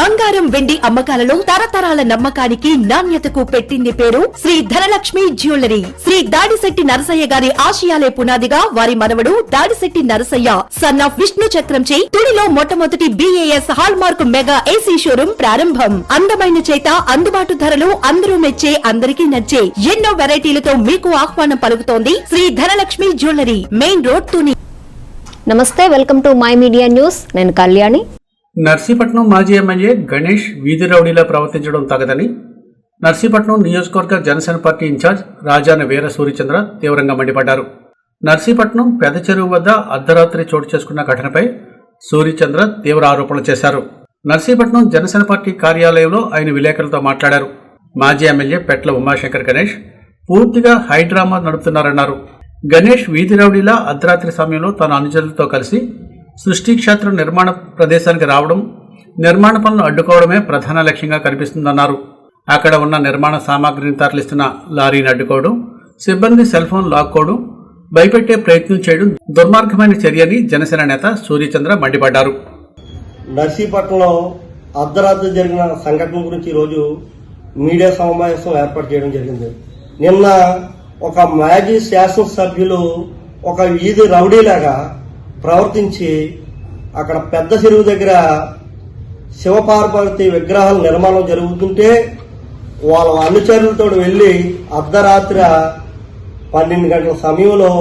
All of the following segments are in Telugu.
బంగారం వెండి అమ్మకాలలో తరతరాల నమ్మకానికి నాణ్యతకు పెట్టింది పేరు శ్రీ ధనలక్ష్మి జ్యువెలరీ. శ్రీ దాడిశెట్టి నరసయ్య గారి ఆశయాలే పునాదిగా వారి మనవడు దాడిశెట్టి నరసయ్య సన్ ఆఫ్ విష్ణు చక్రంచే తుడిలో మొట్టమొదటి BAS hall mark mega AC showroom ప్రారంభం. అందమైన చేత అందుబాటు ధరలు అందరూ మెచ్చే అందరికీ నచ్చే ఎన్నో వెరైటీలతో మీకు ఆహ్వానం పలుకుతోంది Shri Dhanalakshmi jewellery, main road, Tuni. నమస్తే, welcome to my media news. నేను కళ్యాణి. నర్సీపట్నం మాజీ ఎమ్మెల్యే గణేష్ వీధి రౌడీలా ప్రవర్తించడం తగదని నర్సీపట్నం నియోజకవర్గ జనసేన పార్టీ ఇన్ఛార్జ్ రాజాన వీర సూర్యచంద్ర తీవ్రంగా మండిపడ్డారు. నర్సీపట్నం పెద్ద చెరువు వద్ద అర్ధరాత్రి చోటు చేసుకున్న ఘటనపై సూర్యచంద్ర తీవ్ర ఆరోపణలు చేశారు. నర్సీపట్నం జనసేన పార్టీ కార్యాలయంలో ఆయన విలేకరులతో మాట్లాడారు. మాజీ ఎమ్మెల్యే పెట్ల ఉమాశంకర్ గణేష్ పూర్తిగా హైడ్రామా నడుపుతున్నారన్నారు. గణేష్ వీధి రౌడీలా అర్ధరాత్రి సమయంలో తన అనుచరులతో కలిసి సృష్టి క్షేత్రం నిర్మాణ ప్రదేశానికి రావడం, నిర్మాణ పనులు అడ్డుకోవడమే ప్రధాన లక్ష్యంగా కనిపిస్తుందన్నారు. అక్కడ ఉన్న నిర్మాణ సామాగ్రిని తరలిస్తున్న లారీని అడ్డుకోవడం, సిబ్బంది సెల్ ఫోన్ లాక్కోవడం, భయపెట్టే ప్రయత్నం చేయడం దుర్మార్గమైన చర్యని జనసేన నేత సూర్యచంద్ర మండిపడ్డారు. నర్సీపట్నంలో అర్ధరాత్రి జరిగిన సంఘటన గురించి ఈరోజు మీడియా సమావేశం ఏర్పాటు చేయడం జరిగింది. నిన్న ఒక మాజీ శాసనసభ్యులు ఒక వీధి రౌడీలాగా ప్రవర్తించి అక్కడ పెద్ద చెరువు దగ్గర శివపార్వతి విగ్రహాల నిర్మాణం జరుగుతుంటే వాళ్ళ అనుచరులతో వెళ్లి అర్ధరాత్రి 12 గంటల సమయంలో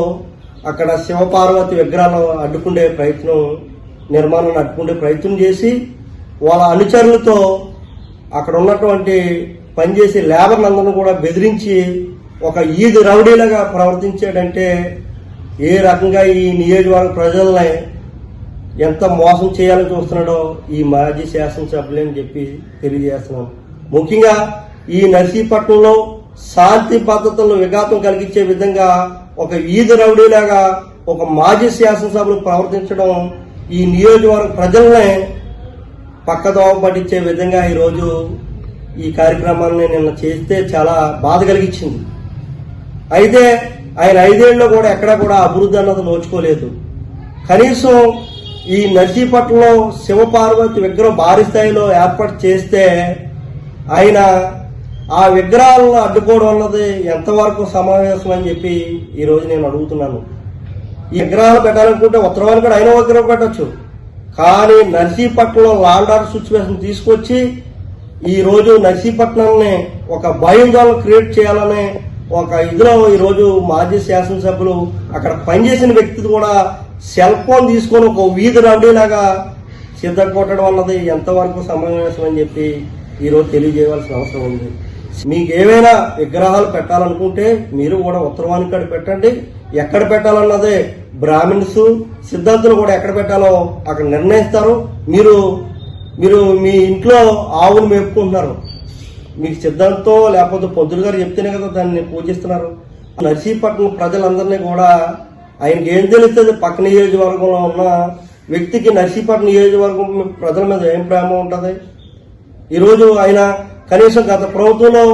అక్కడ శివపార్వతి విగ్రహాలను అడ్డుకునే నిర్మాణాన్ని అడ్డుకునే ప్రయత్నం చేసి వాళ్ళ అనుచరులతో అక్కడ ఉన్నటువంటి పనిచేసే లేబర్ అందరూ కూడా బెదిరించి ఒక ఈది రౌడీలాగా ప్రవర్తించాడంటే ఏ రకంగా ఈ నియోజకవర్గ ప్రజల్ని ఎంత మోసం చేయాలని చూస్తున్నాడో ఈ మాజీ శాసనసభ్యులు అని చెప్పి తెలియజేస్తున్నాం. ముఖ్యంగా ఈ నర్సీపట్నంలో శాంతి భద్రతలను విఘాతం కలిగించే విధంగా ఒక ఈది రౌడీలాగా ఒక మాజీ శాసనసభ్యులు ప్రవర్తించడం ఈ నియోజకవర్గ ప్రజల్ని పక్కదోవ పట్టించే విధంగా ఈరోజు ఈ కార్యక్రమాన్ని నిన్న చేస్తే చాలా బాధ కలిగించింది. అయితే ఆయన 5 ఏళ్లలో కూడా ఎక్కడా కూడా అభివృద్ధి అన్నది నోచుకోలేదు. కనీసం ఈ నర్సీపట్నంలో శివపార్వతి విగ్రహం భారీ స్థాయిలో ఏర్పాటు చేస్తే ఆయన ఆ విగ్రహాలను అడ్డుకోవడం అన్నది ఎంతవరకు సమావేశం అని చెప్పి ఈరోజు నేను అడుగుతున్నాను. ఈ విగ్రహాలు పెట్టాలనుకుంటే ఉత్తరవాణి కూడా అయిన విగ్రహం పెట్టచ్చు, కానీ నర్సీపట్నంలో లాండ్ ఆర్డర్ సిచ్యువేషన్ తీసుకొచ్చి ఈరోజు నర్సీపట్నాన్ని ఒక భయోందోళన క్రియేట్ చేయాలనే ఒక ఇదిలో ఈరోజు మాజీ శాసనసభ్యులు అక్కడ పనిచేసిన వ్యక్తి కూడా సెల్ ఫోన్ తీసుకొని ఒక వీధి రౌడీలాగా సిద్ధకొట్టడం అన్నది ఎంతవరకు సమావేశం అని చెప్పి ఈరోజు తెలియజేయవలసిన అవసరం ఉంది. మీకు ఏమైనా విగ్రహాలు పెట్టాలనుకుంటే మీరు కూడా ఉత్తరవాణి కాడ పెట్టండి. ఎక్కడ పెట్టాలన్నదే బ్రాహ్మిన్స్ సిద్ధాంతులు కూడా ఎక్కడ పెట్టాలో అక్కడ నిర్ణయిస్తారు. మీరు మీ ఇంట్లో ఆవును మేపుకుంటున్నారు, మీకు సిద్ధాంతం లేకపోతే పొద్దులు గారు చెప్తేనే కదా దాన్ని పూజిస్తున్నారు. నర్సీపట్నం ప్రజలందరినీ కూడా ఆయనకి ఏం తెలుస్తుంది, పక్క నియోజకవర్గంలో ఉన్న వ్యక్తికి నర్సీపట్నం నియోజకవర్గం ప్రజల మీద ఏం ప్రేమ ఉంటుంది. ఈరోజు ఆయన కనీసం గత ప్రభుత్వంలో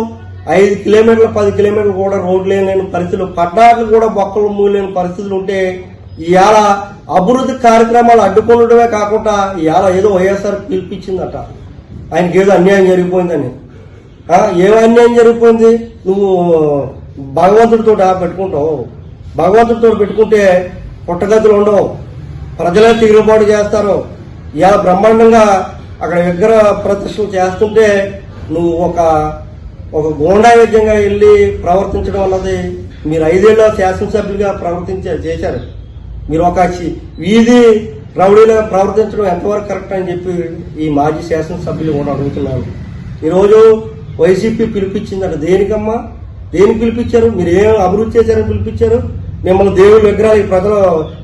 5 కిలోమీటర్లు 10 కిలోమీటర్లు కూడా రోడ్లు లేని పరిస్థితులు, పట్టణాలకు కూడా బొక్కలు మూలేని పరిస్థితులు ఉంటే ఇవాళ అభివృద్ధి కార్యక్రమాలు అడ్డుకుండటమే కాకుండా ఇవాళ ఏదో వైఎస్ఆర్ పిలిపించిందట ఆయనకి ఏదో అన్యాయం జరిగిపోయిందని. ఏమో అన్యాయం జరిగిపోయింది, నువ్వు భగవంతుడితో పెట్టుకుంటావు, భగవంతుడితో పెట్టుకుంటే పుట్టగతులు ఉండవు, ప్రజలే తిరుగుబాటు చేస్తారు. ఇలా బ్రహ్మాండంగా అక్కడ విగ్రహ ప్రతిష్టలు చేస్తుంటే నువ్వు ఒక గూండాయుధ్యంగా వెళ్ళి ప్రవర్తించడం అన్నది మీరు 5 ఏళ్ళ శాసనసభ్యులుగా చేశారు. మీరు ఒక వీధి రౌడీలుగా ప్రవర్తించడం ఎంతవరకు కరెక్ట్ అని చెప్పి ఈ మాజీ శాసనసభ్యులు కూడా అడుగుతున్నారు. ఈరోజు వైసీపీ పిలిపించిందట. దేనికమ్మా, దేనికి పిలిపించారు? మీరు ఏం అభివృద్ధి చేశారని పిలిపించారు? మిమ్మల్ని దేవుడి విగ్రహాలు ఈ ప్రజలు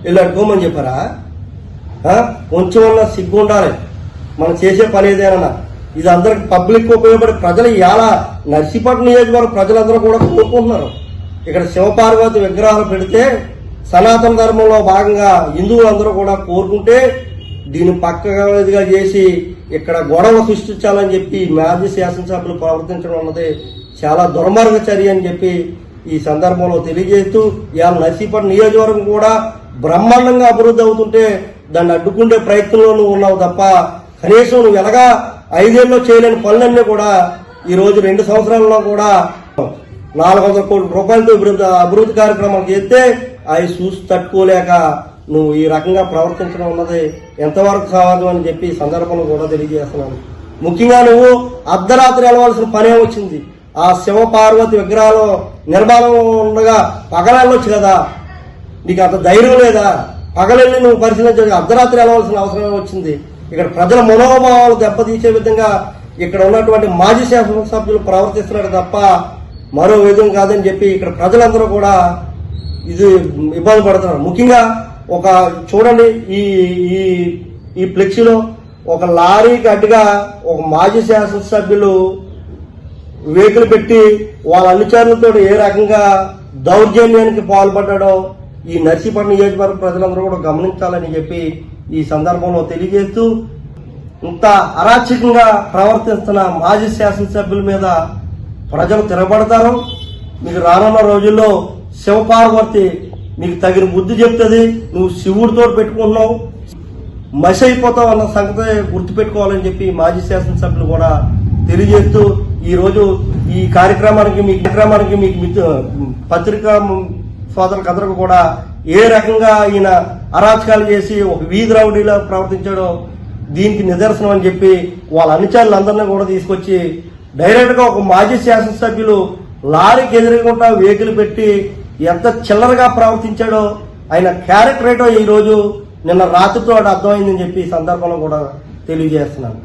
వెళ్ళి అడుకోమని చెప్పారా? కొంచెం అన్న సిగ్గు ఉండాలి మనం చేసే పని ఏదైనా. ఇది అందరికి పబ్లిక్ ఉపయోగపడే ప్రజలు ఇవాళ నర్సీపట్నం నియోజకవర్గ ప్రజలందరూ కూడా కోరుకుంటున్నారు. ఇక్కడ శివపార్వతి విగ్రహాలు పెడితే సనాతన ధర్మంలో భాగంగా హిందువులందరూ కూడా కోరుకుంటే దీన్ని పక్కగా చేసి ఇక్కడ గొడవ సృష్టించాలని చెప్పి మాజీ శాసనసభ్యులు ప్రవర్తించడం అన్నది చాలా దుర్మార్గ చర్య అని చెప్పి ఈ సందర్భంలో తెలియజేస్తూ ఇవాళ నర్సీపట్నం నియోజకవర్గం కూడా బ్రహ్మాండంగా అభివృద్ధి అవుతుంటే దాన్ని అడ్డుకునే ప్రయత్నంలో నువ్వు ఉన్నావు తప్ప కనీసం నువ్వు ఎలాగా 5 ఏళ్ళలో చేయలేని పనులన్నీ కూడా ఈ రోజు 2 సంవత్సరాలలో కూడా 400 కోట్ల రూపాయలతో అభివృద్ధి కార్యక్రమాలు చేస్తే అవి చూసి తట్టుకోలేక నువ్వు ఈ రకంగా ప్రవర్తించడం ఉన్నది ఎంతవరకు కావాలి అని చెప్పి ఈ సందర్భంలో కూడా తెలియజేస్తున్నాను. ముఖ్యంగా నువ్వు అర్ధరాత్రి వెళ్ళవలసిన పనే వచ్చింది. ఆ శివ పార్వతి విగ్రహాలు నిర్మాణం ఉండగా పగలెళ్ళొచ్చు కదా, నీకు అంత ధైర్యం లేదా? పగలెళ్ళి నువ్వు పరిశీలించడానికి అర్ధరాత్రి వెళ్ళవలసిన అవసరం వచ్చింది. ఇక్కడ ప్రజల మనోభావాలు దెబ్బతీసే విధంగా ఇక్కడ ఉన్నటువంటి మాజీ శాసనసభ్యులు ప్రవర్తిస్తున్నాడు తప్ప మరో విధంగా కాదని చెప్పి ఇక్కడ ప్రజలందరూ కూడా ఇది ఇబ్బంది పడుతున్నారు. ముఖ్యంగా ఒక చూడండి, ఈ ఈ ఫ్లెక్సీలో ఒక లారీకి అడ్డుగా ఒక మాజీ శాసనసభ్యులు వెహికల్ పెట్టి వాళ్ళ అనుచరులతో ఏ రకంగా దౌర్జన్యానికి పాల్పడ్డాడో ఈ నర్సీపట్నం నియోజకవర్గ ప్రజలందరూ కూడా గమనించాలని చెప్పి ఈ సందర్భంలో తెలియజేస్తూ, ఇంత అరాచకంగా ప్రవర్తిస్తున్న మాజీ శాసనసభ్యుల మీద ప్రజలు తిరగబడతారు. మీకు రానున్న రోజుల్లో శివపార్వతి నీకు తగిన బుద్ధి చెప్తుంది. నువ్వు శివుడితో పెట్టుకుంటున్నావు, మసి అయిపోతావు అన్న సంగతి గుర్తుపెట్టుకోవాలని చెప్పి మాజీ శాసనసభ్యులు కూడా తెలియజేస్తూ, ఈ రోజు ఈ కార్యక్రమానికి మీకు పత్రికా సోదరులందరికీ కూడా ఏ రకంగా ఈయన అరాచకాలు చేసి ఒక వీధి రౌడీలా ప్రవర్తించాడో దీనికి నిదర్శనం అని చెప్పి వాళ్ళ అనుచరులందరినీ కూడా తీసుకొచ్చి డైరెక్ట్ గా ఒక మాజీ శాసనసభ్యులు లారీకి ఎదురుగుంటా వెహికల్ పెట్టి ఎంత చిల్లరగా ప్రవర్తించాడో ఆయన క్యారెక్టర్ ఏంటో ఈ రోజు నిన్న రాత్రితో అర్థమైందని చెప్పి ఈ సందర్భంలో కూడా తెలియజేస్తున్నాను.